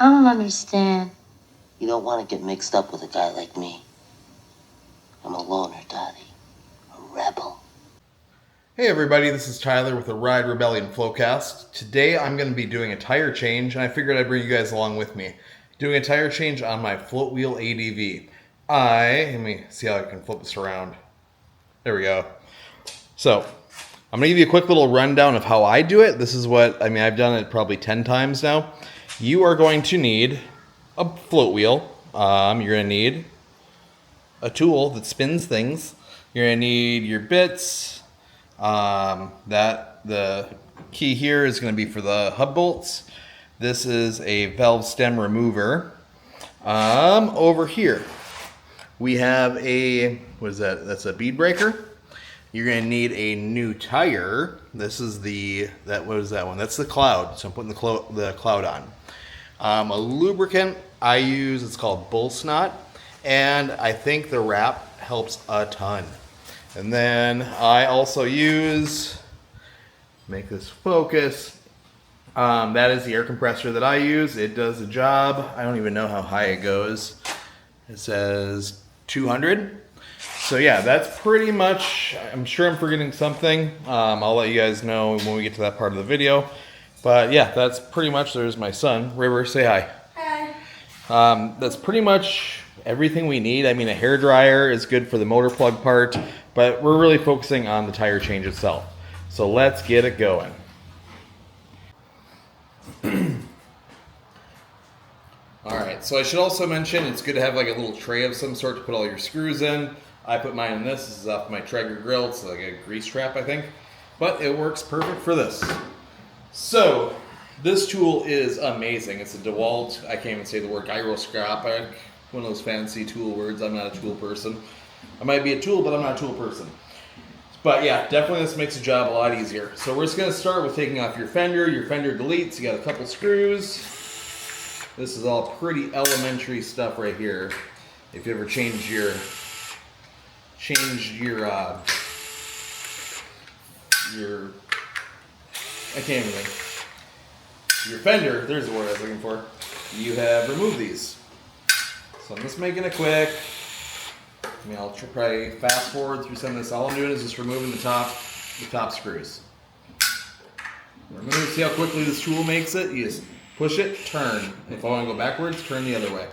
I don't understand. You don't want to get mixed up with a guy like me. I'm a loner, Dottie. A rebel. Hey everybody, this is Tyler with the Ride Rebellion Flowcast. Today I'm going to be doing a tire change, and I figured I'd bring you guys along with me. Doing a tire change on my FloatWheel ADV. Let me see how I can flip this around. There we go. So, I'm going to give you a quick little rundown of how I do it. This is what, I've done it probably 10 times now. You are going to need a float wheel. You're going to need a tool that spins things. You're going to need your bits. The key here is going to be for the hub bolts. This is a valve stem remover. Over here, we have what is that? That's a bead breaker. You're going to need a new tire. This is what is that one? That's the cloud. So I'm putting the cloud on. A lubricant I use, it's called bull snot. And I think the wrap helps a ton. And then I also use, make this focus, that is the air compressor that I use. It does the job. I don't even know how high it goes. It says 200. So yeah, that's pretty much, I'm sure I'm forgetting something. I'll let you guys know when we get to that part of the video. But yeah, that's pretty much, there's my son. River, say hi. Hi. That's pretty much everything we need. A hair dryer is good for the motor plug part, but we're really focusing on the tire change itself. So let's get it going. Alright, so I should also mention it's good to have like a little tray of some sort to put all your screws in. I put mine in this. This is off my Traeger grill. It's like a grease trap, I think. But it works perfect for this. So, this tool is amazing. It's a DeWalt, I can't even say the word, gyroscopic. One of those fancy tool words. I'm not a tool person. I might be a tool, but I'm not a tool person. But yeah, definitely this makes the job a lot easier. So we're just going to start with taking off your fender deletes. You got a couple screws. This is all pretty elementary stuff right here. If you ever change your I can't even think. Your fender, there's the word I was looking for. You have removed these. So I'm just making it quick. I'll probably fast forward through some of this. All I'm doing is just removing the top screws. Remember, see how quickly this tool makes it? You just push it, turn. If I want to go backwards, turn the other way.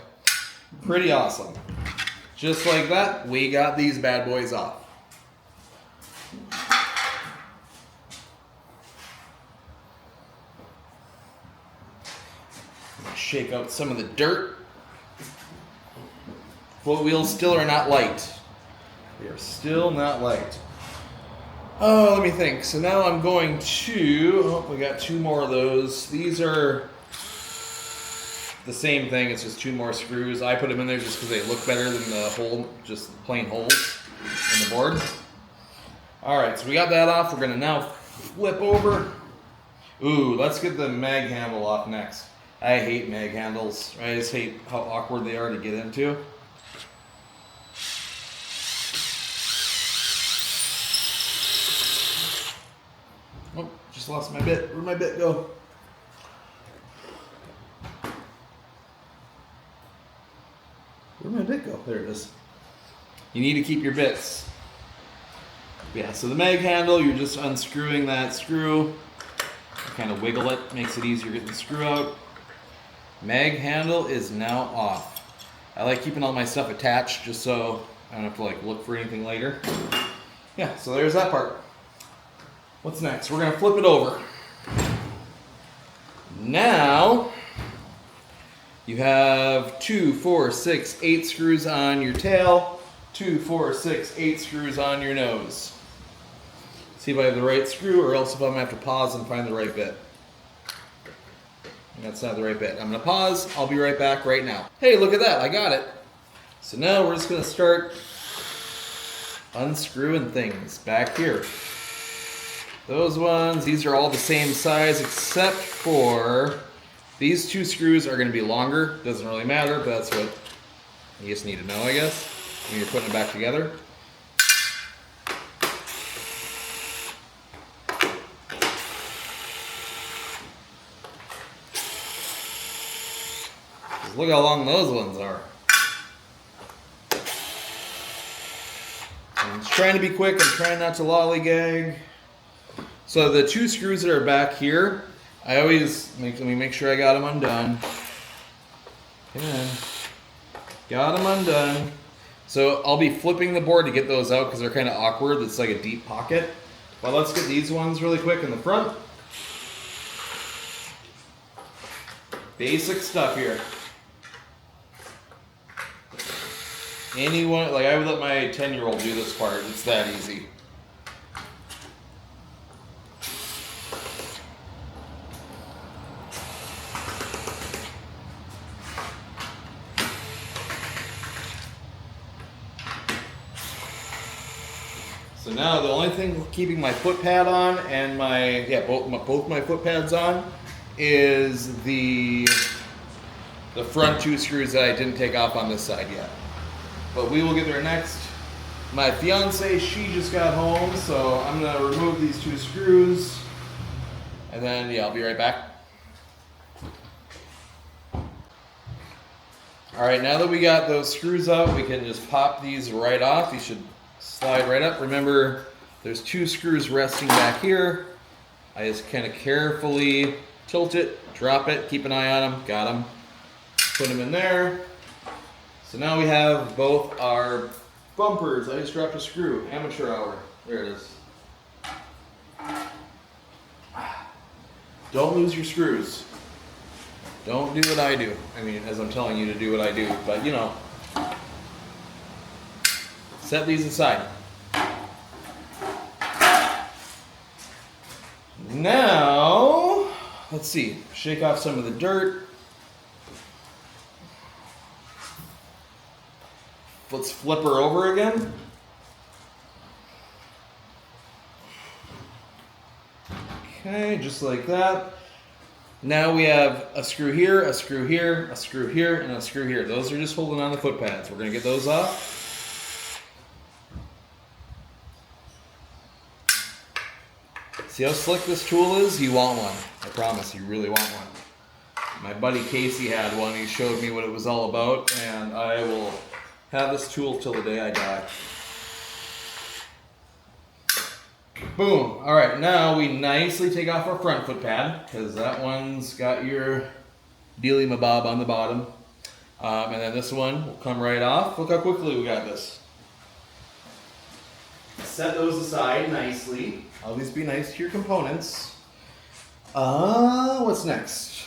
Pretty awesome. Just like that, we got these bad boys off. Shake out some of the dirt. Float wheels still are not light. They are still not light. Oh, let me think. So now I'm going to, we got two more of those. These are the same thing. It's just two more screws. I put them in there just because they look better than the hole, just plain holes in the board. All right, so we got that off. We're going to now flip over. Ooh, let's get the mag handle off next. I hate mag handles. I just hate how awkward they are to get into. Oh, just lost my bit. Where'd my bit go? Where'd my bit go? There it is. You need to keep your bits. Yeah, so the mag handle, you're just unscrewing that screw. Kind of wiggle it, makes it easier to get the screw out. Mag handle is now off. I like keeping all my stuff attached just so I don't have to look for anything later. Yeah, so there's that part. What's next? We're going to flip it over. Now, you have 2, 4, 6, 8 screws on your tail, 2, 4, 6, 8 screws on your nose. See if I have the right screw, or else if I'm going to have to pause and find the right bit. That's not the right bit. I'm going to pause. I'll be right back right now. Hey, look at that. I got it. So now we're just going to start unscrewing things back here. Those ones, these are all the same size except for these two screws are going to be longer. Doesn't really matter, but that's what you just need to know, I guess, when you're putting it back together. 'Cause look how long those ones are. I'm just trying to be quick. I'm trying not to lollygag. So the 2 screws that are back here, I always let me make sure I got them undone. Come on. Got them undone. So I'll be flipping the board to get those out because they're kind of awkward. It's like a deep pocket. But let's get these ones really quick in the front. Basic stuff here. Anyone, like I would let my 10-year-old do this part. It's that easy. So now the only thing keeping my foot pad on and both my foot pads on is the front 2 screws that I didn't take off on this side yet. But we will get there next. My fiance, she just got home, so I'm gonna remove these 2 screws and then I'll be right back. All right, now that we got those screws out, we can just pop these right off. These should slide right up. Remember, there's 2 screws resting back here. I just kind of carefully tilt it, drop it, keep an eye on them, got them, put them in there. So now we have both our bumpers. I just dropped a screw, amateur hour. There it is. Don't lose your screws. Don't do what I do. I mean, as I'm telling you to do what I do, but you know. Set these aside. Now, let's see, shake off some of the dirt. Let's flip her over again. Okay, just like that. Now we have a screw here, a screw here, a screw here, and a screw here. Those are just holding on the foot pads. We're going to get those off. See how slick this tool is? You want one. I promise, you really want one. My buddy Casey had one. He showed me what it was all about, and I will have this tool till the day I die. Boom. All right, now we nicely take off our front foot pad because that one's got your dealy mabob on the bottom. And then this one will come right off. Look how quickly we got this. Set those aside nicely. Always be nice to your components. What's next?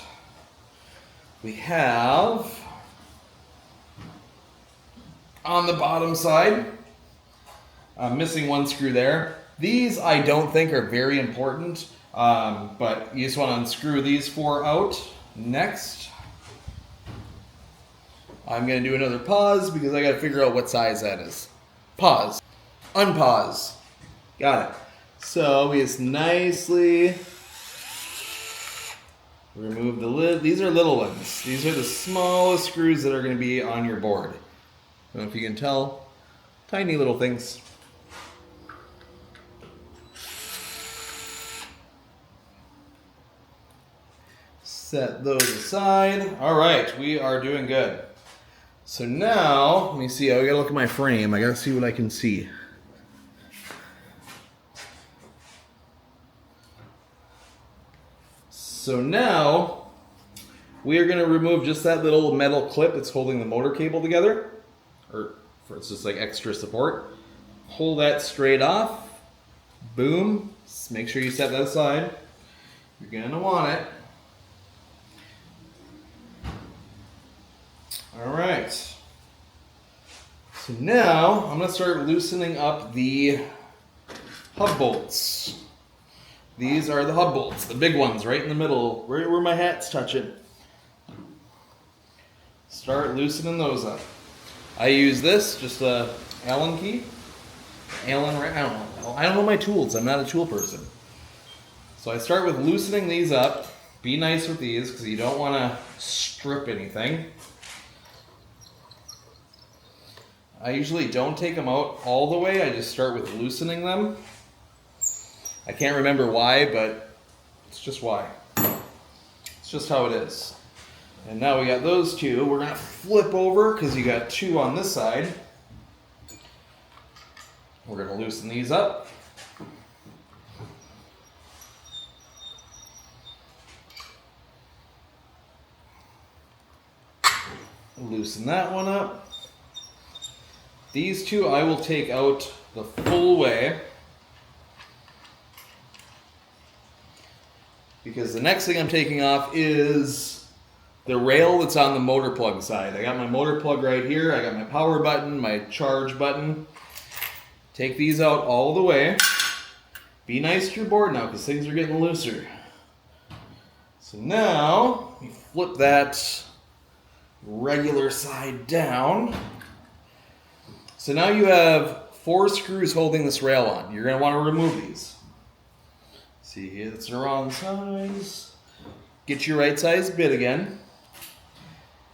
We have on the bottom side, I'm missing 1 screw there. These I don't think are very important, but you just want to unscrew these 4 out. Next, I'm going to do another pause because I got to figure out what size that is. Pause. Unpause. Got it. So we just nicely remove the lid. These are little ones. These are the smallest screws that are going to be on your board. I don't know if you can tell. Tiny little things. Set those aside. All right, we are doing good. So now, let me see. I gotta look at my frame. I gotta see what I can see. So now, we are gonna remove just that little metal clip that's holding the motor cable together. It's just like extra support. Pull that straight off. Boom. Just make sure you set that aside. You're gonna want it. All right. So now I'm gonna start loosening up the hub bolts. These are the hub bolts, the big ones right in the middle, right where my hat's touching. Start loosening those up. I use this, just a Allen key. I don't know my tools. I'm not a tool person. So I start with loosening these up. Be nice with these because you don't want to strip anything. I usually don't take them out all the way. I just start with loosening them. I can't remember why, but it's just why. It's just how it is. And now we got those two. We're gonna flip over because you got two on this side. We're gonna loosen these up. Loosen that one up. These two I will take out the full way, because the next thing I'm taking off is the rail that's on the motor plug side. I got my motor plug right here. I got my power button, my charge button. Take these out all the way. Be nice to your board now because things are getting looser. So now, you flip that regular side down. So now you have 4 screws holding this rail on. You're going to want to remove these. See, it's the wrong size. Get your right size bit again.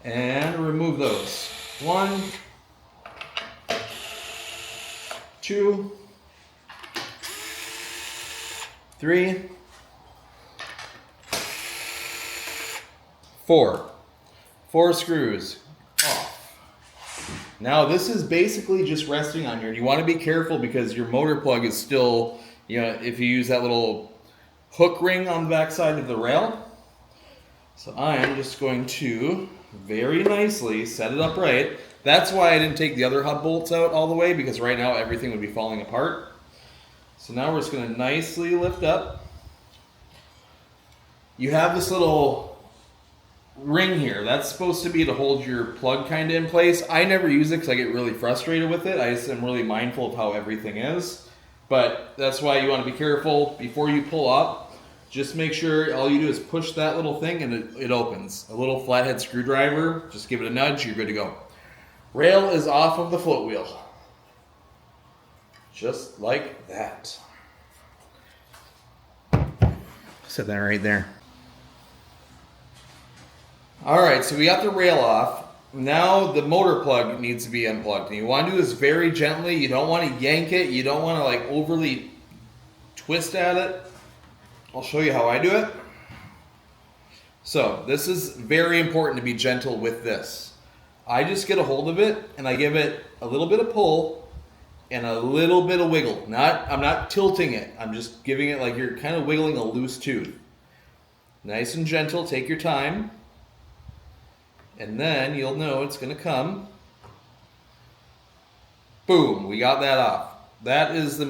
And remove those. 1, 2, 3, 4. 4 screws off. Now this is basically just resting on here. You want to be careful because your motor plug is still, if you use that little hook ring on the back side of the rail. So I am just going to very nicely set it up right. That's why I didn't take the other hub bolts out all the way, because right now everything would be falling apart. So now we're just going to nicely lift up. You have this little ring here. That's supposed to be to hold your plug kind of in place. I never use it because I get really frustrated with it. I just am really mindful of how everything is. But that's why you want to be careful before you pull up. Just make sure all you do is push that little thing and it opens. A little flathead screwdriver, just give it a nudge, you're good to go. Rail is off of the float wheel. Just like that. Set that right there. Alright, so we got the rail off. Now the motor plug needs to be unplugged. And you want to do this very gently. You don't want to yank it. You don't want to overly twist at it. I'll show you how I do it. So this is very important to be gentle with this. I just get a hold of it and I give it a little bit of pull and a little bit of wiggle. I'm not tilting it. I'm just giving it like you're kind of wiggling a loose tooth. Nice and gentle. Take your time. And then you'll know it's going to come. Boom, we got that off. That is the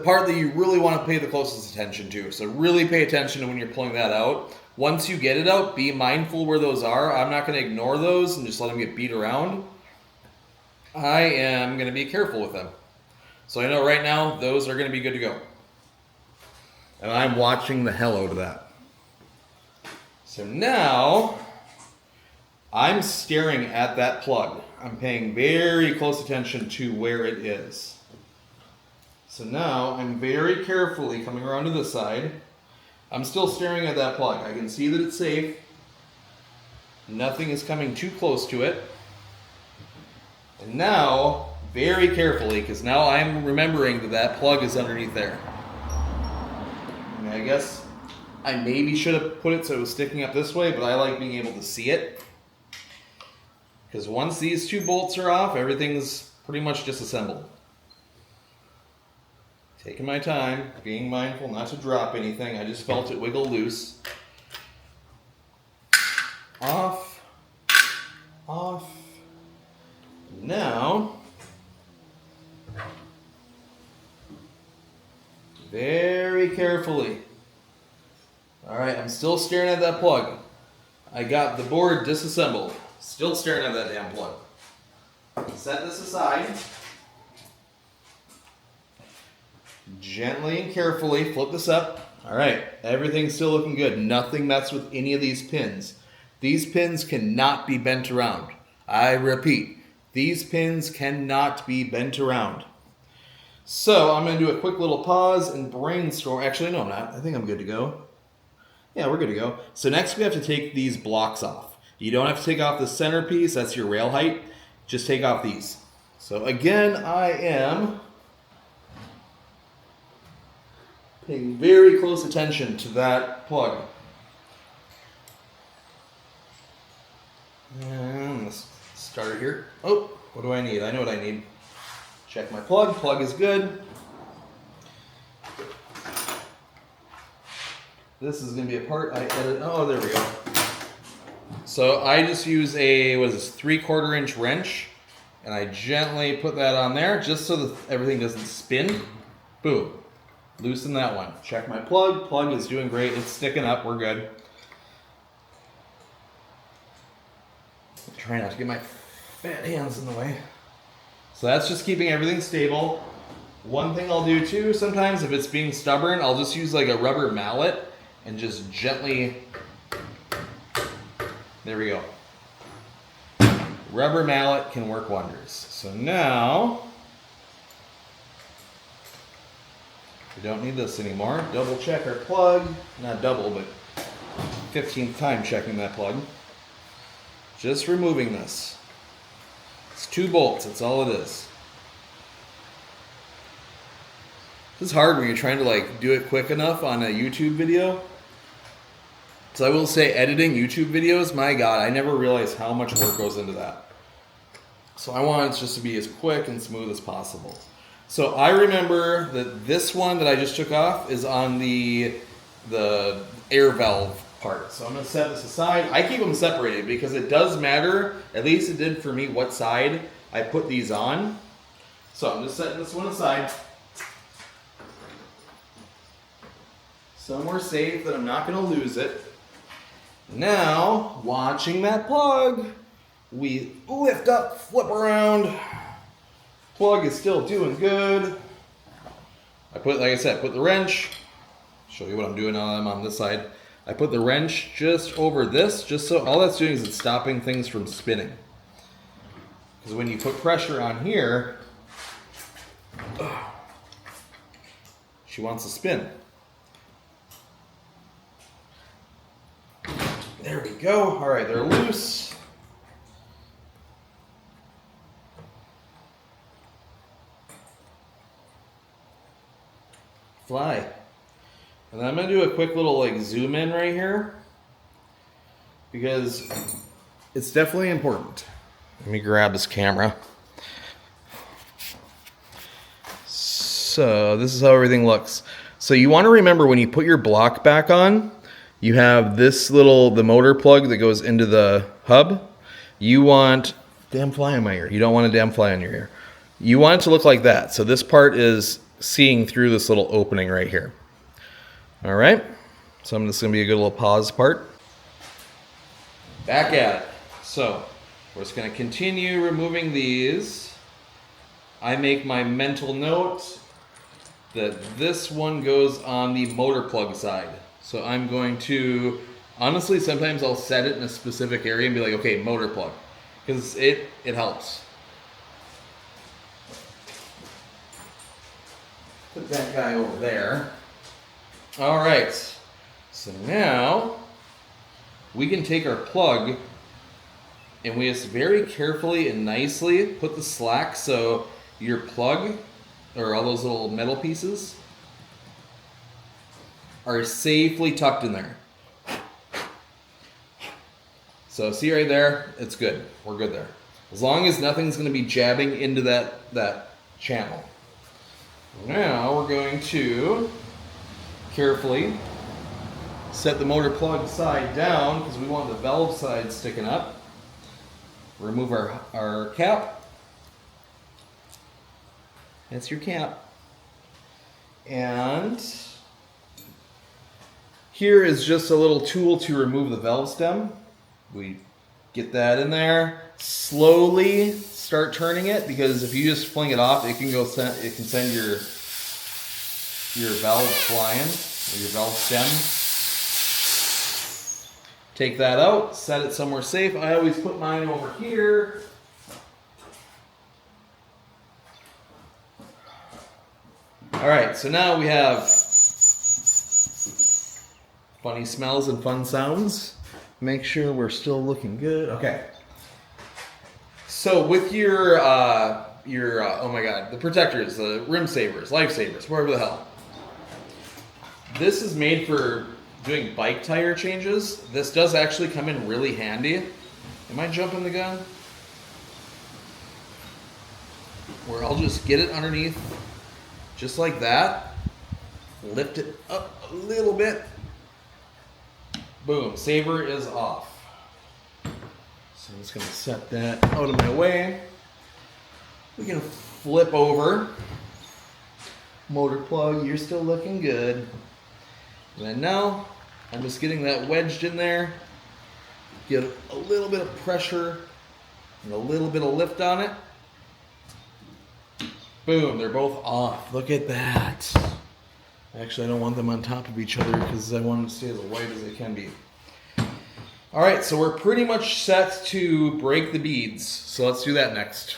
part that you really want to pay the closest attention to. So really pay attention to when you're pulling that out. Once you get it out, be mindful where those are. I'm not going to ignore those and just let them get beat around. I am going to be careful with them. So I know right now those are going to be good to go. And I'm watching the hell out of that. So now I'm staring at that plug. I'm paying very close attention to where it is. So now I'm very carefully coming around to this side. I'm still staring at that plug. I can see that it's safe. Nothing is coming too close to it. And now, very carefully, because now I'm remembering that that plug is underneath there. And I guess I maybe should have put it so it was sticking up this way, but I like being able to see it. Because once these 2 bolts are off, everything's pretty much disassembled. Taking my time, being mindful not to drop anything. I just felt it wiggle loose. Off. Off. Now, very carefully. Alright, I'm still staring at that plug. I got the board disassembled. Still staring at that damn plug. Set this aside. Gently and carefully flip this up. Alright, everything's still looking good. Nothing messed with any of these pins. These pins cannot be bent around. I repeat, these pins cannot be bent around. So I'm going to do a quick little pause and brainstorm. Actually, no, I'm not. I think I'm good to go. Yeah, we're good to go. So next we have to take these blocks off. You don't have to take off the centerpiece. That's your rail height. Just take off these. So again, I am paying very close attention to that plug. And let's start here. Oh, what do I need? I know what I need. Check my plug. Plug is good. This is going to be a part I edit. Oh, there we go. So I just use a, what is this, 3/4 inch wrench. And I gently put that on there just so that everything doesn't spin. Boom. Loosen that one. Check my plug. Plug is doing great. It's sticking up. We're good. Try not to get my fat hands in the way. So that's just keeping everything stable. One thing I'll do too, sometimes if it's being stubborn, I'll just use like a rubber mallet and just gently, there we go. Rubber mallet can work wonders. So now, we don't need this anymore. Double check our plug. Not double, but 15th time checking that plug. Just removing this. It's 2 bolts, that's all it is. This is hard when you're trying to like do it quick enough on a YouTube video. So I will say editing YouTube videos, my God, I never realized how much work goes into that. So I want it just to be as quick and smooth as possible. So I remember that this one that I just took off is on the air valve part. So I'm going to set this aside. I keep them separated because it does matter, at least it did for me, what side I put these on. So I'm just setting this one aside. Somewhere safe that I'm not going to lose it. Now, watching that plug, we lift up, flip around. Plug is still doing good. I put, like I said, put the wrench. Show you what I'm doing now I'm on this side. I put the wrench just over this, just so all that's doing is it's stopping things from spinning. Because when you put pressure on here, she wants to spin. There we go. All right, they're loose. Fly. And then I'm going to do a quick little like zoom in right here because it's definitely important. Let me grab this camera. So this is how everything looks. So you want to remember when you put your block back on, you have this the motor plug that goes into the hub. You want, damn fly in my ear. You don't want a damn fly in your ear. You want it to look like that. So this part is seeing through this little opening right here. All right. So I'm just going to be a good little pause part. Back at it. So we're just going to continue removing these. I make my mental note that this one goes on the motor plug side. So I'm going to, honestly, sometimes I'll set it in a specific area and be like, okay, motor plug, because it helps. Put that guy over there. All right, so now we can take our plug and we just very carefully and nicely put the slack so your plug, or all those little metal pieces, are safely tucked in there. So see right there, it's good. We're good there. As long as nothing's going to be jabbing into that channel. Now we're going to carefully set the motor plug side down because we want the valve side sticking up. Remove our cap. That's your cap. And here is just a little tool to remove the valve stem. We get that in there. Slowly start turning it because if you just fling it off, it can send your valve flying, or your valve stem. Take that out, set it somewhere safe. I always put mine over here. All right, so now we have funny smells and fun sounds. Make sure we're still looking good. Okay. So with your oh my God, the protectors, the rim savers, life savers, whatever the hell. This is made for doing bike tire changes. This does actually come in really handy. Am I jumping the gun? Where I'll just get it underneath, just like that. Lift it up a little bit. Boom, saver is off. So I'm just gonna set that out of my way. We can flip over. Motor plug, you're still looking good. And then now, I'm just getting that wedged in there. Get a little bit of pressure and a little bit of lift on it. Boom, they're both off. Look at that. Actually, I don't want them on top of each other because I want them to stay as white as they can be. All right, so we're pretty much set to break the beads. So let's do that next.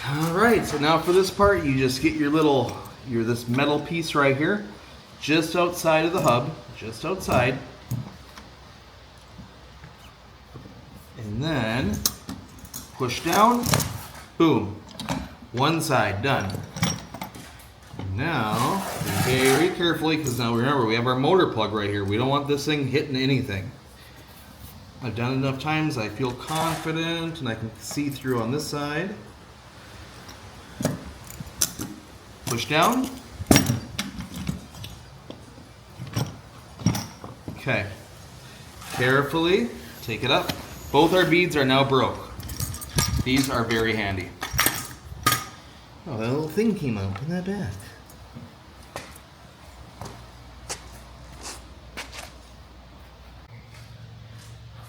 All right, so now for this part, you just get this metal piece right here, just outside of the hub, just outside. And then push down, boom, one side, done. Now, very carefully, because now remember, we have our motor plug right here. We don't want this thing hitting anything. I've done it enough times, I feel confident, and I can see through on this side. Push down. Okay. Carefully take it up. Both our beads are now broke. These are very handy. Oh, that little thing came out. Isn't that bad?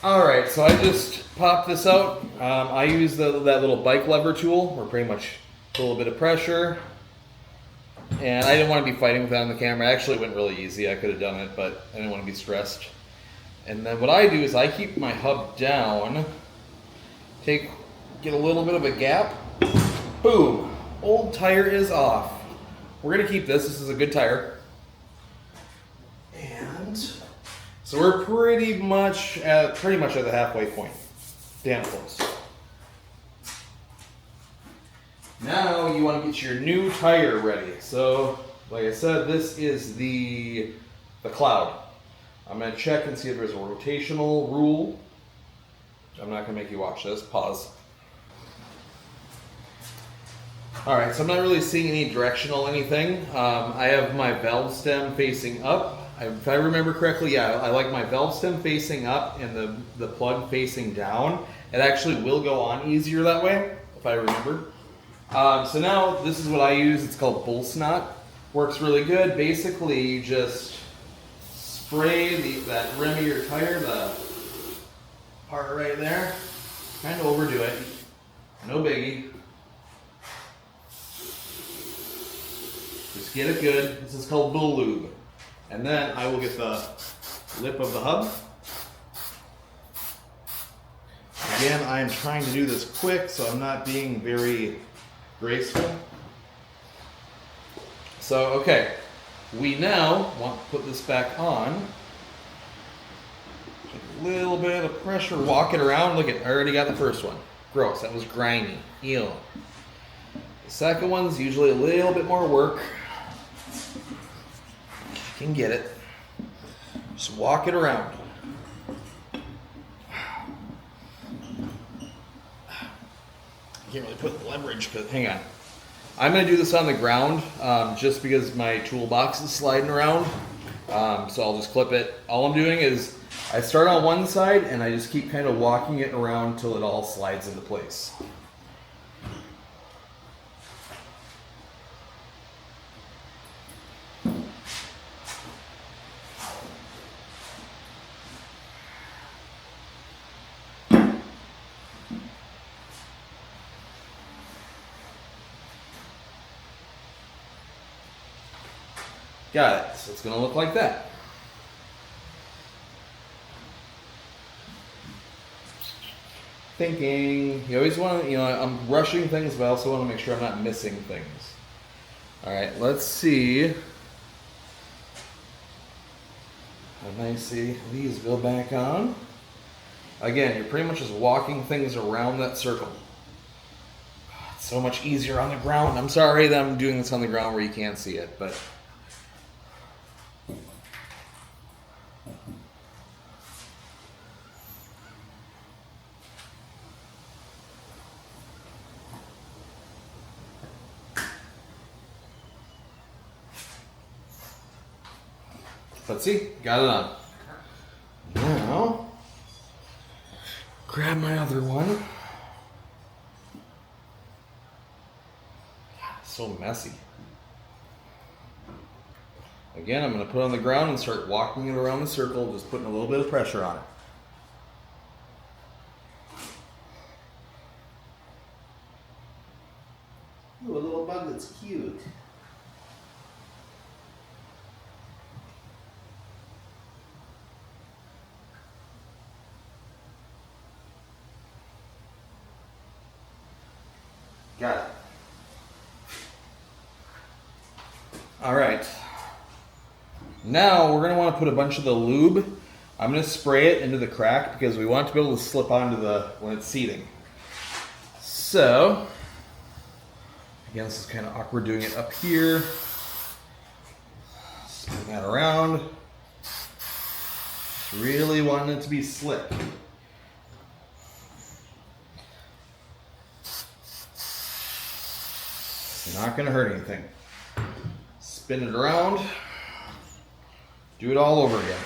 Alright, so I just popped this out. I use that little bike lever tool, or pretty much a little bit of pressure. And I didn't want to be fighting with that on the camera. Actually, it went really easy. I could have done it, but I didn't want to be stressed. And then what I do is I keep my hub down, get a little bit of a gap. Boom! Old tire is off. We're going to keep this. This is a good tire. And so we're pretty much at the halfway point. Damn close. Now you want to get your new tire ready. So, like I said, this is the Cloud. I'm going to check and see if there's a rotational rule. I'm not going to make you watch this. Pause. Alright, so I'm not really seeing any directional anything. I have my valve stem facing up. If I remember correctly, yeah, I like my valve stem facing up and the plug facing down. It actually will go on easier that way, if I remember. So now this is what I use. It's called bull snot. Works really good. Basically, you just spray that rim of your tire, the part right there. Kind of overdo it. No biggie. Just get it good. This is called bull lube. And then I will get the lip of the hub. Again, I'm trying to do this quick, so I'm not being very graceful. So, okay, we now want to put this back on. Take a little bit of pressure, walk it around. Look at, I already got the first one. Gross, that was grimy. Ew. The second one's usually a little bit more work. You can get it. Just walk it around. I can't really put leverage because, hang on. I'm going to do this on the ground just because my toolbox is sliding around. So I'll just clip it. All I'm doing is I start on one side and I just keep kind of walking it around till it all slides into place. Got it. So it's going to look like that. Thinking. You always want to, I'm rushing things, but I also want to make sure I'm not missing things. All right, let's see. How nice see these go back on. Again, you're pretty much just walking things around that circle. It's so much easier on the ground. I'm sorry that I'm doing this on the ground where you can't see it, but But see, got it on. Now, grab my other one. So messy. Again, I'm going to put it on the ground and start walking it around the circle, just putting a little bit of pressure on it. Ooh, a little bug that's cute. Got it. All right. Now we're going to want to put a bunch of the lube. I'm going to spray it into the crack because we want it to be able to slip onto the when it's seating. So, again, this is kind of awkward doing it up here. Spin that around. Really wanting it to be slick. Not going to hurt anything. Spin it around. Do it all over again.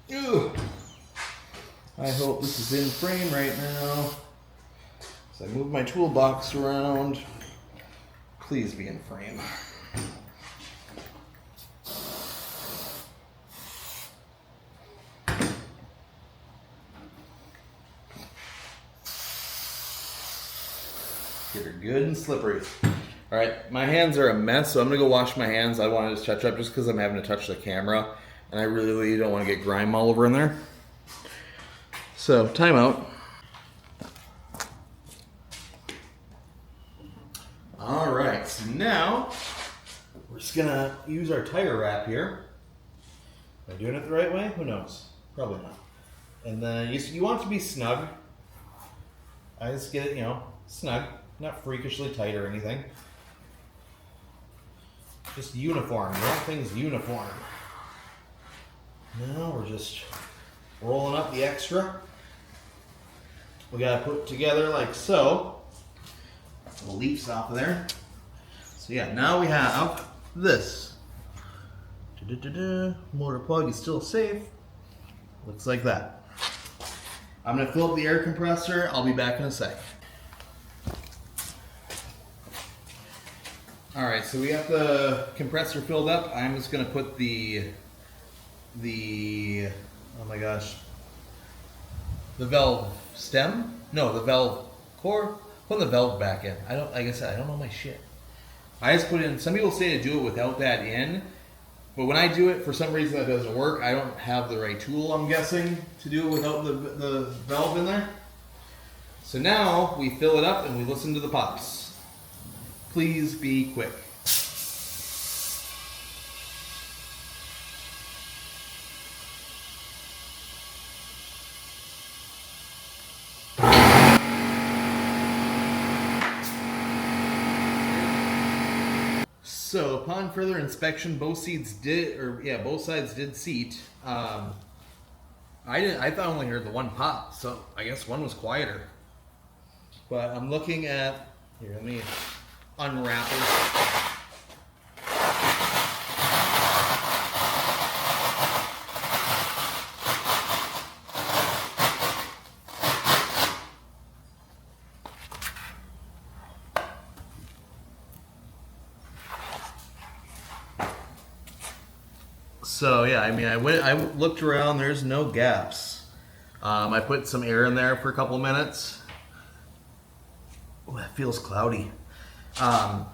Ew. I hope this is in frame right now. As I move my toolbox around, please be in frame. Get her good and slippery. All right, my hands are a mess, so I'm gonna go wash my hands. I want to just touch up just because I'm having to touch the camera, and I really don't want to get grime all over in there. So, timeout. All right, so now we're just gonna use our tire wrap here. Am I doing it the right way? Who knows? Probably not. And then you want it to be snug. I just get it, snug. Not freakishly tight or anything. Just uniform. You want things uniform. Now we're just rolling up the extra. We gotta put together like so. The leaves off of there. So yeah, now we have this. Motor plug is still safe. Looks like that. I'm gonna fill up the air compressor. I'll be back in a sec. All right, so we got the compressor filled up. I'm just gonna put the oh my gosh, the valve stem? No, the valve core. Putting the valve back in. Like I said, I don't know my shit. I just put in. Some people say to do it without that in, but when I do it, for some reason that doesn't work. I don't have the right tool, I'm guessing, to do it without the valve in there. So now we fill it up and we listen to the pops. Please be quick. So upon further inspection, both sides did seat. I thought I only heard the one pop, so I guess one was quieter. But I'm looking at here. Let me unwrap it. So yeah, I looked around. There's no gaps. I put some air in there for a couple minutes. Oh, that feels cloudy. And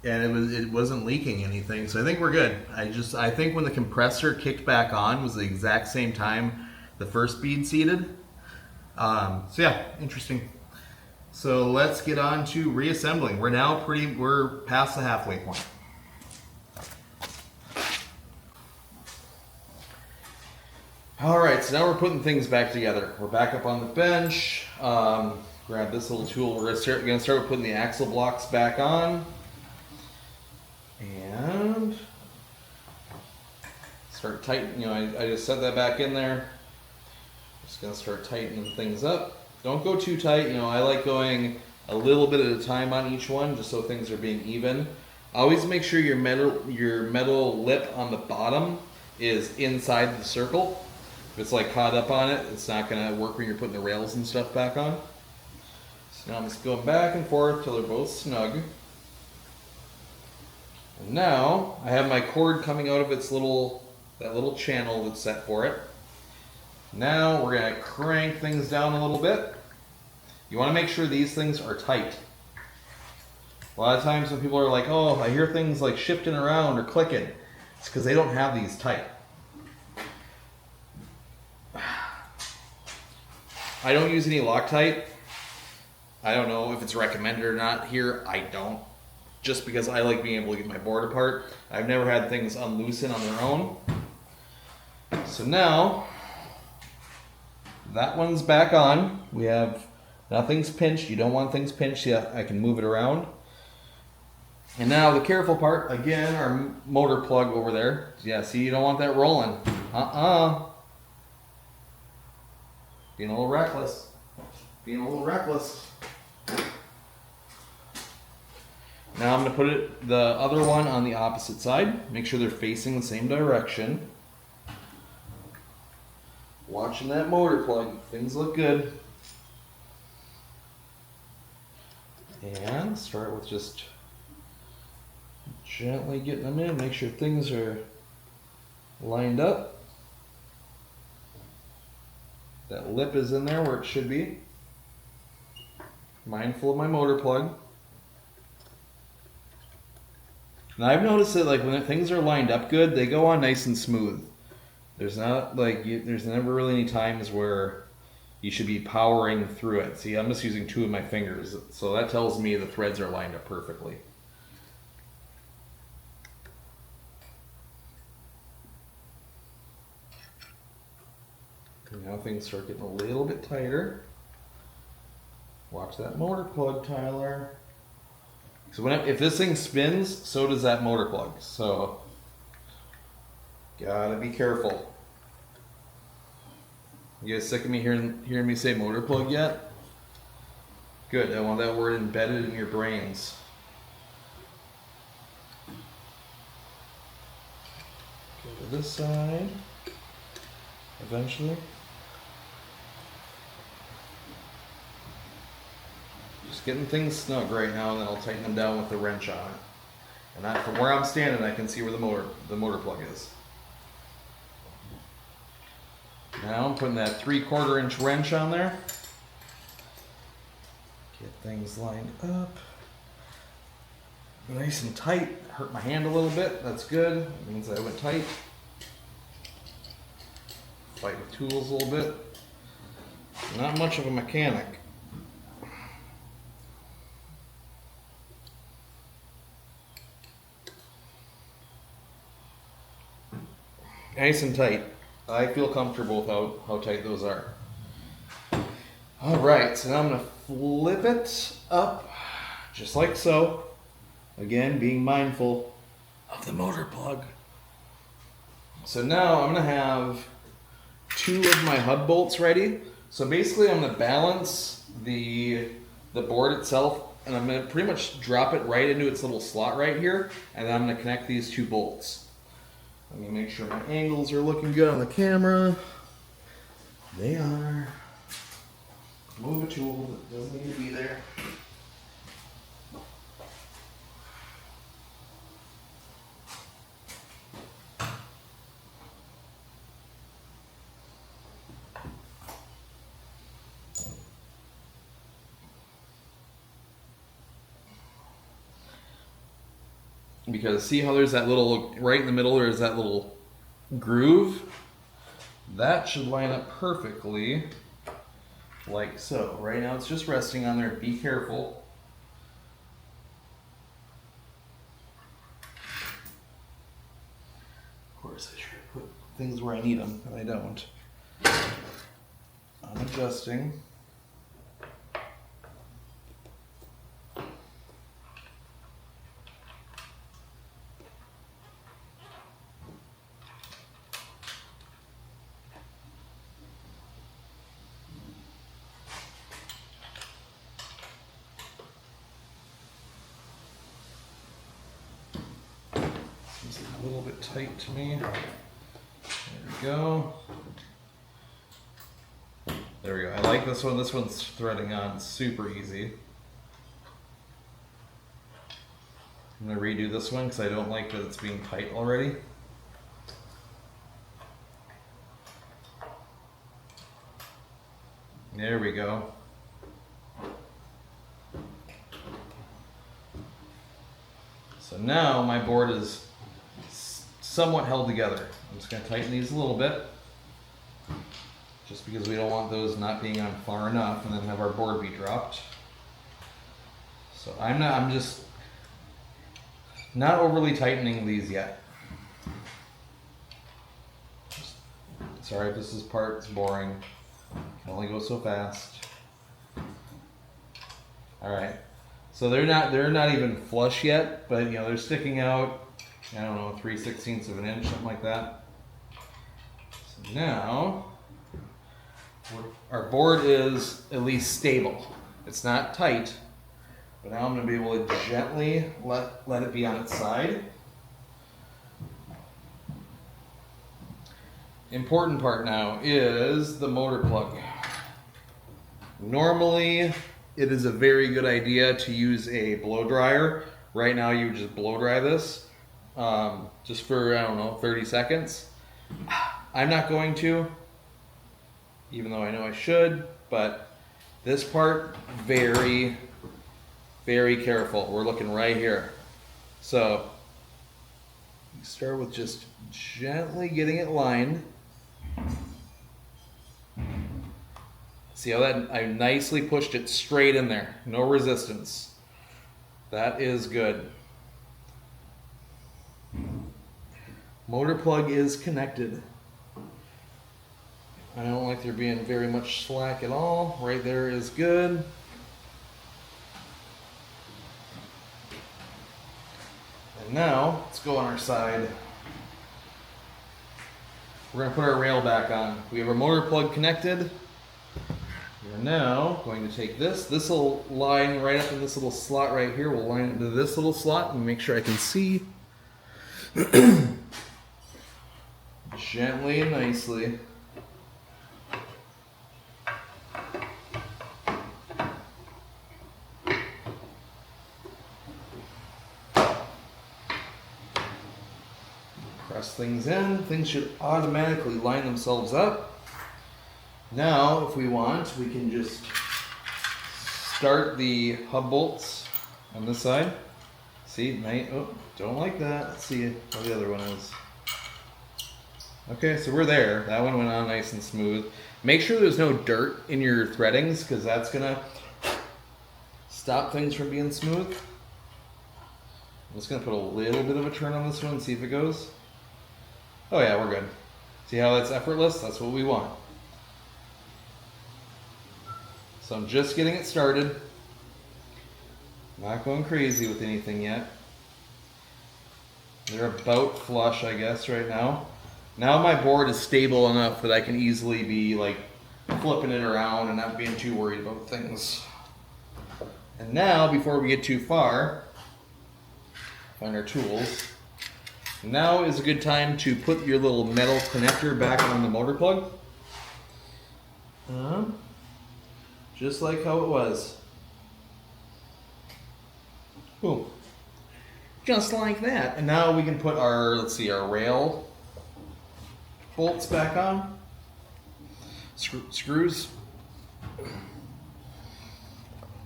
it wasn't leaking anything, so I think we're good. I think when the compressor kicked back on was the exact same time the first bead seated. So yeah, interesting. So let's get on to reassembling. We're past the halfway point. All right, so now we're putting things back together. We're back up on the bench. Grab this little tool. We're gonna start with putting the axle blocks back on, and start tightening. I just set that back in there. Just gonna start tightening things up. Don't go too tight. I like going a little bit at a time on each one, just so things are being even. Always make sure your metal lip on the bottom is inside the circle. If it's like caught up on it, it's not going to work when you're putting the rails and stuff back on. So now I'm just going back and forth till they're both snug. And now I have my cord coming out of its that little channel that's set for it. Now we're going to crank things down a little bit. You want to make sure these things are tight. A lot of times when people are like, oh, I hear things like shifting around or clicking, it's because they don't have these tight. I don't use any Loctite. I don't know if it's recommended or not here. I don't. Just because I like being able to get my board apart. I've never had things unloosen on their own. So now, that one's back on. We have, nothing's pinched. You don't want things pinched. Yeah, I can move it around. And now the careful part, again, our motor plug over there. Yeah, see, you don't want that rolling. Being a little reckless. Being a little reckless. Now I'm going to put the other one on the opposite side. Make sure they're facing the same direction. Watching that motor plug. Things look good. And start with just gently getting them in. Make sure things are lined up. That lip is in there where it should be. Mindful of my motor plug. Now I've noticed that like when things are lined up good, they go on nice and smooth. There's not like there's never really any times where you should be powering through it. See, I'm just using 2 of my fingers, so that tells me the threads are lined up perfectly. And now things start getting a little bit tighter. Watch that motor plug, Tyler. So if this thing spins, so does that motor plug. So gotta be careful. You guys sick of me hearing me say motor plug yet? Good, I want that word embedded in your brains. Go to this side. Eventually. Just getting things snug right now, and then I'll tighten them down with the wrench on it. And from where I'm standing, I can see where the motor plug is. Now I'm putting that 3/4 inch wrench on there. Get things lined up. Nice and tight. Hurt my hand a little bit. That's good. It means I went tight. Fight with tools a little bit. Not much of a mechanic. Nice and tight. I feel comfortable with how tight those are. Alright, so now I'm going to flip it up, just like so. Again, being mindful of the motor plug. So now I'm going to have 2 of my hub bolts ready. So basically I'm going to balance the board itself, and I'm going to pretty much drop it right into its little slot right here, and then I'm going to connect these 2 bolts. Let me make sure my angles are looking good on the camera. They are. Move a tool that doesn't need to be there. Because see how there's that little, right in the middle, there's that little groove? That should line up perfectly like so. Right now it's just resting on there. Be careful. Of course I should put things where I need them, but I don't. I'm adjusting. a little bit tight to me. There we go. There we go. I like this one. This one's threading on super easy. I'm going to redo this one because I don't like that it's being tight already. There we go. So now my board is somewhat held together. I'm just going to tighten these a little bit, just because we don't want those not being on far enough and then have our board be dropped. So I'm just not overly tightening these yet. Sorry if this is part, it's boring. Can only go so fast. All right. So they're not even flush yet, but you know they're sticking out. I don't know, 3/16 of an inch, something like that. So now our board is at least stable. It's not tight, but now I'm going to be able to gently let it be on its side. Important part now is the motor plug. Normally, it is a very good idea to use a blow dryer. Right now, you just blow dry this just for, I don't know, 30 seconds. I'm not going to, even though I know I should, but this part, very, very careful. We're looking right here. So, you start with just gently getting it lined. See how that I nicely pushed it straight in there, no resistance. That is good. Motor plug is connected. I don't like there being very much slack at all. Right there is good. And now let's go on our side. We're going to put our rail back on. We have our motor plug connected. We're now going to take this. This will line right up in this little slot right here. We'll line it into this little slot and make sure I can see. Gently and nicely. Press things in. Things should automatically line themselves up. Now, if we want, we can just start the hub bolts on this side. See, oh, don't like that. Let's see how the other one is. Okay, so we're there. That one went on nice and smooth. Make sure there's no dirt in your threadings, because that's gonna stop things from being smooth. I'm just gonna put a little bit of a turn on this one and see if it goes. Oh yeah, we're good. See how that's effortless? That's what we want. So I'm just getting it started. Not going crazy with anything yet. They're about flush, I guess, right now. Now my board is stable enough that I can easily be like flipping it around and not being too worried about things. And now, before we get too far, find our tools. Now is a good time to put your little metal connector back on the motor plug. Just like how it was. Boom. Just like that. And now we can put our, let's see, our rail bolts back on. Screws.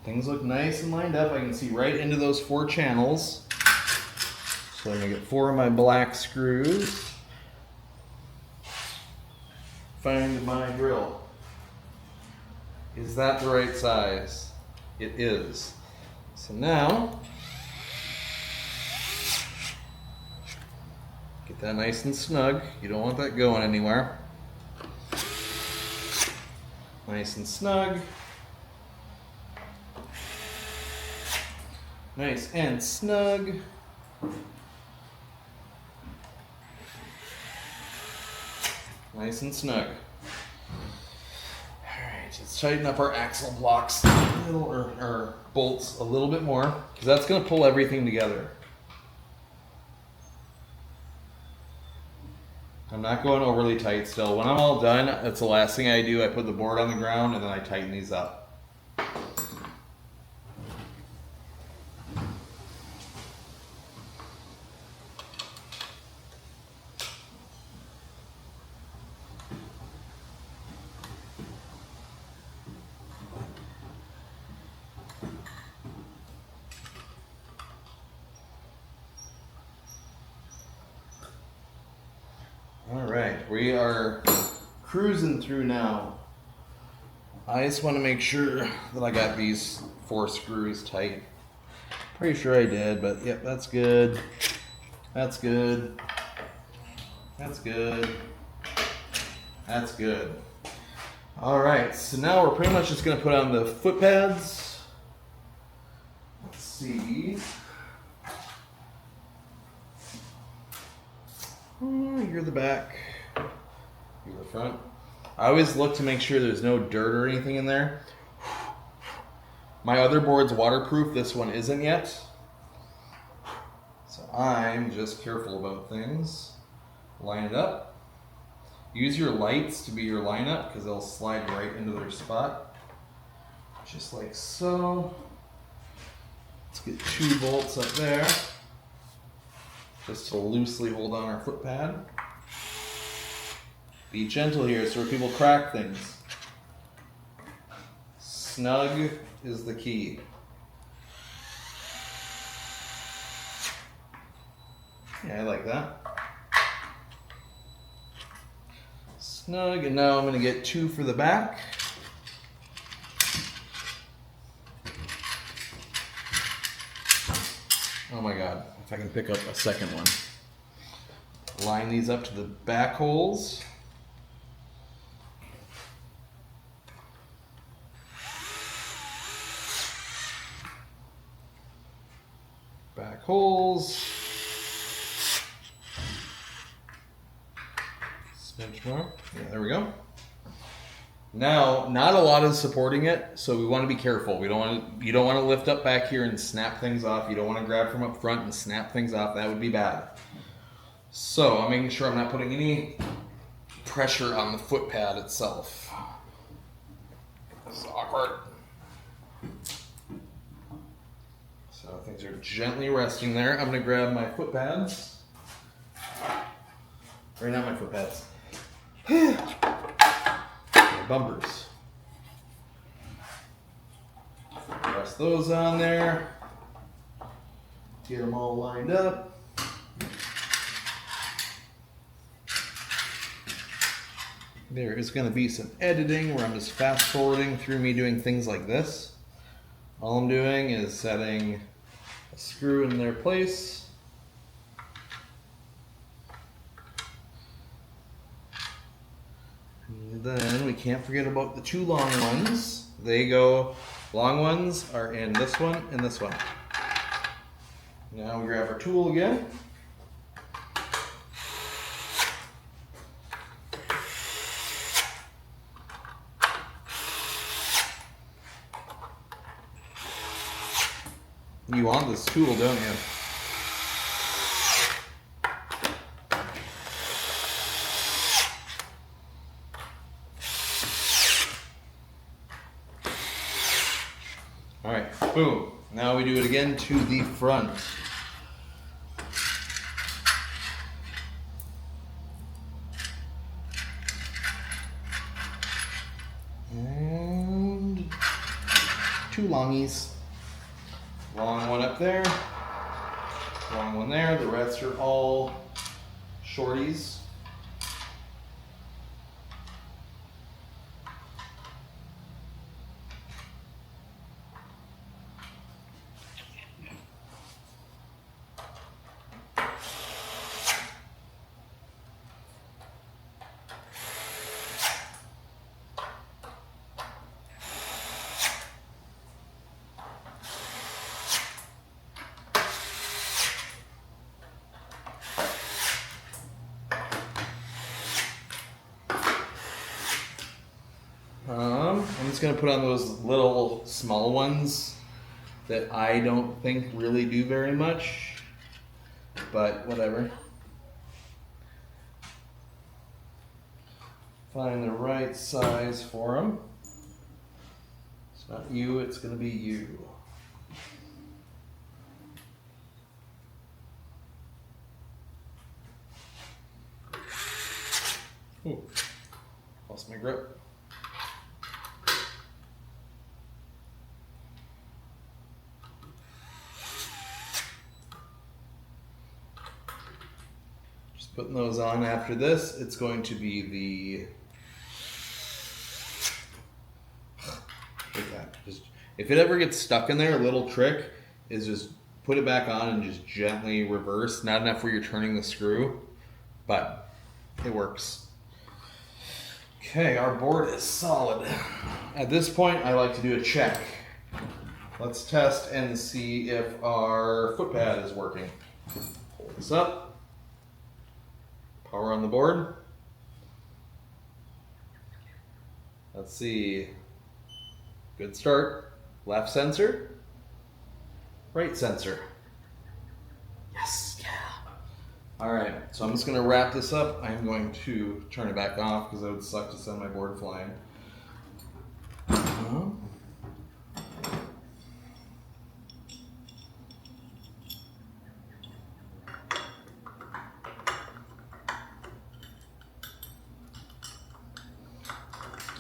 Things look nice and lined up. I can see right into those 4 channels. So I'm going to get 4 of my black screws. Find my drill. Is that the right size? It is. So now, get that nice and snug. You don't want that going anywhere. Nice and snug. Nice and snug. Nice and snug. Alright, let's tighten up our axle blocks a little, or bolts a little bit more, because that's going to pull everything together. I'm not going overly tight still. When I'm all done, that's the last thing I do. I put the board on the ground and then I tighten these up. All right, we are cruising through now. I just want to make sure that I got these 4 screws tight. Pretty sure I did, but yep, that's good. That's good. That's good. That's good. All right, so now we're pretty much just going to put on the foot pads. Let's see. You're the back, you're the front. I always look to make sure there's no dirt or anything in there. My other board's waterproof, this one isn't yet. So I'm just careful about things. Line it up. Use your lights to be your lineup because they'll slide right into their spot. Just like so. Let's get 2 bolts up there. Just to loosely hold on our foot pad. Be gentle here so people crack things. Snug is the key. Yeah, I like that. Snug, and now I'm going to get 2 for the back. Oh my god, if I can pick up a second one. Line these up to the back holes. Back holes. Smidge more. Yeah, there we go. Now, not a lot is supporting it, so we want to be careful. You don't want to lift up back here and snap things off. You don't want to grab from up front and snap things off. That would be bad. So I'm making sure I'm not putting any pressure on the foot pad itself. This is awkward. So things are gently resting there. I'm going to grab my foot pads. Or not my foot pads. Bumpers. Press those on there. Get them all lined up. There is going to be some editing where I'm just fast forwarding through me doing things like this. All I'm doing is setting a screw in their place. And then we can't forget about the 2 long ones. Long ones are in this one and this one. Now we grab our tool again. You want this tool, don't you? Alright, boom. Now we do it again to the front. And 2 longies. Long one up there, long one there. The rest are all shorties. I'm just going to put on those little small ones that I don't think really do very much, but whatever. find the right size for them. It's not you, it's going to be you. Ooh, lost my grip. Just putting those on. After this, it's going to be the... Like that. Just, if it ever gets stuck in there, a little trick is just put it back on and just gently reverse. Not enough where you're turning the screw, but it works. Okay, our board is solid. At this point, I like to do a check. Let's test and see if our foot pad is working. Pull this up. Power on the board. Let's see. Good start. Left sensor. Right sensor. Yes, yeah. All right, so I'm just gonna wrap this up. I'm going to turn it back off because it would suck to send my board flying.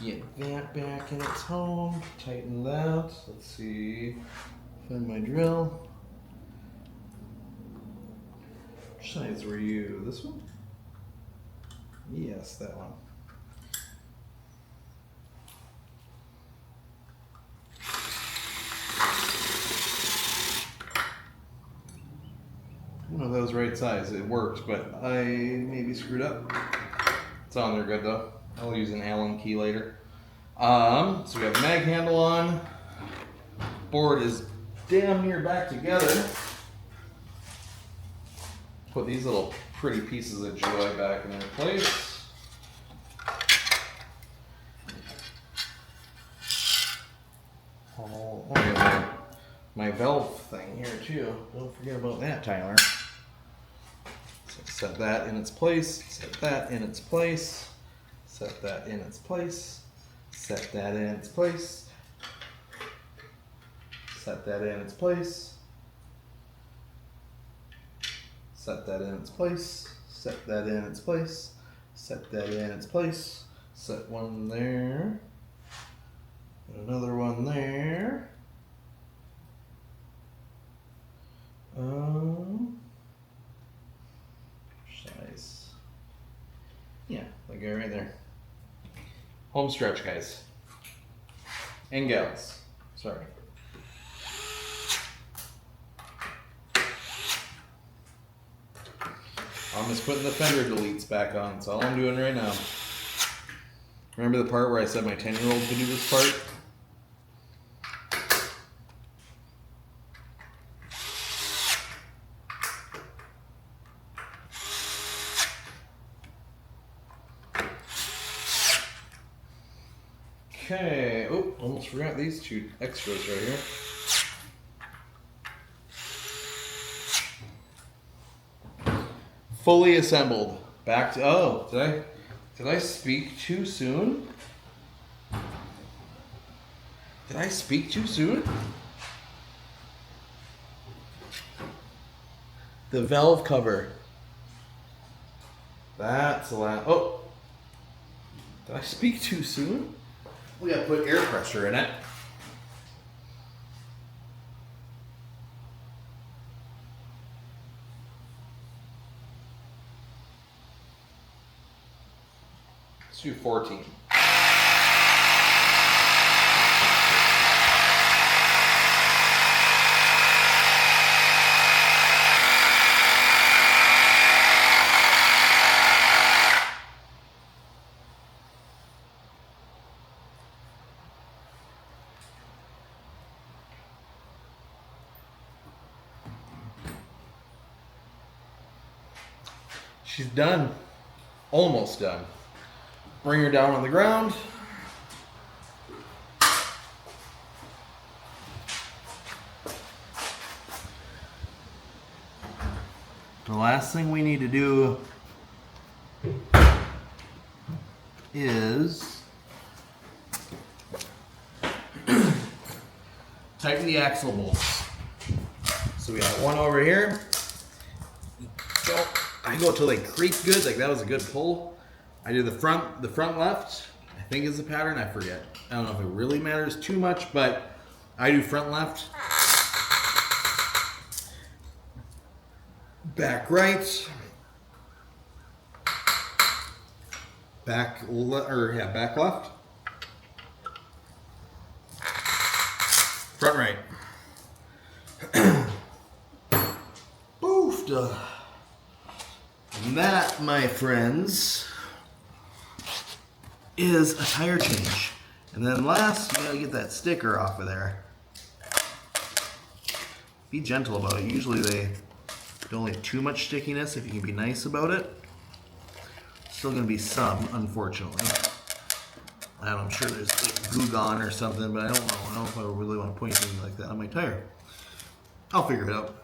Get that back in its home, tighten that. Let's see, find my drill. Which size were you? This one? Yes, that one. One of those right size. It worked, but I maybe screwed up. It's on there good though. I'll use an Allen key later. So we have mag handle on. Board is damn near back together. Put these little pretty pieces of joy back in their place. Oh, okay, my valve thing here too. Don't forget about that, Tyler. So set that in its place. Set that in its place. Set that in its place. Set that in its place. Set that in its place. Set that in its place. Set that in its place. Set that in its place. Set one there. And another one there. Size. Yeah, that guy right there. Home stretch, guys. And gals. Sorry. I'm just putting the fender deletes back on. That's all I'm doing right now. Remember the part where I said my 10-year-old could do this part? Okay. Oh, almost forgot these two extras right here. Fully assembled. Back to, oh, did I speak too soon? Did I speak too soon? The valve cover. That's a lot. Oh, did I speak too soon? We gotta put air pressure in it. Let's do 14. She's done. Almost done. Bring her down on the ground. The last thing we need to do is tighten the axle bolts. So we got one over here. I go till they creak good, like that was a good pull. I do the front left, I think is the pattern, I forget. I don't know if it really matters too much, but I do front left. Back right. Back left. Front right. Boofed. And that, my friends, is a tire change. And then last, you gotta get that sticker off of there. Be gentle about it. Usually they don't like too much stickiness if you can be nice about it. Still gonna be some, unfortunately. I'm sure there's like glue gone or something, but I don't know if I really want to point anything like that on my tire. I'll figure it out.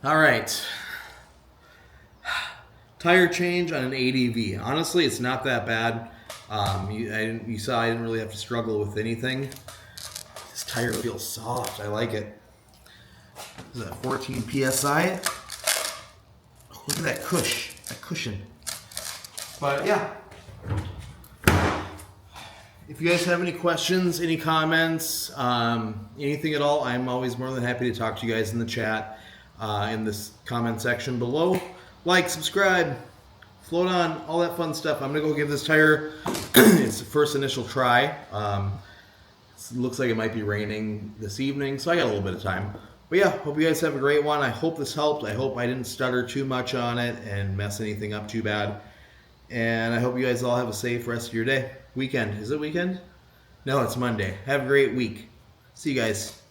All right. Tire change on an ADV. Honestly, it's not that bad. You saw I didn't really have to struggle with anything. This tire feels soft. I like it. Is that 14 PSI? Oh, look at that cushion. But yeah. If you guys have any questions, any comments, anything at all, I'm always more than happy to talk to you guys in the chat, in this comment section below. Like, subscribe, float on, all that fun stuff. I'm going to go give this tire its first initial try. It looks like it might be raining this evening, so I got a little bit of time. But yeah, hope you guys have a great one. I hope this helped. I hope I didn't stutter too much on it and mess anything up too bad. And I hope you guys all have a safe rest of your day. Weekend. Is it weekend? No, it's Monday. Have a great week. See you guys.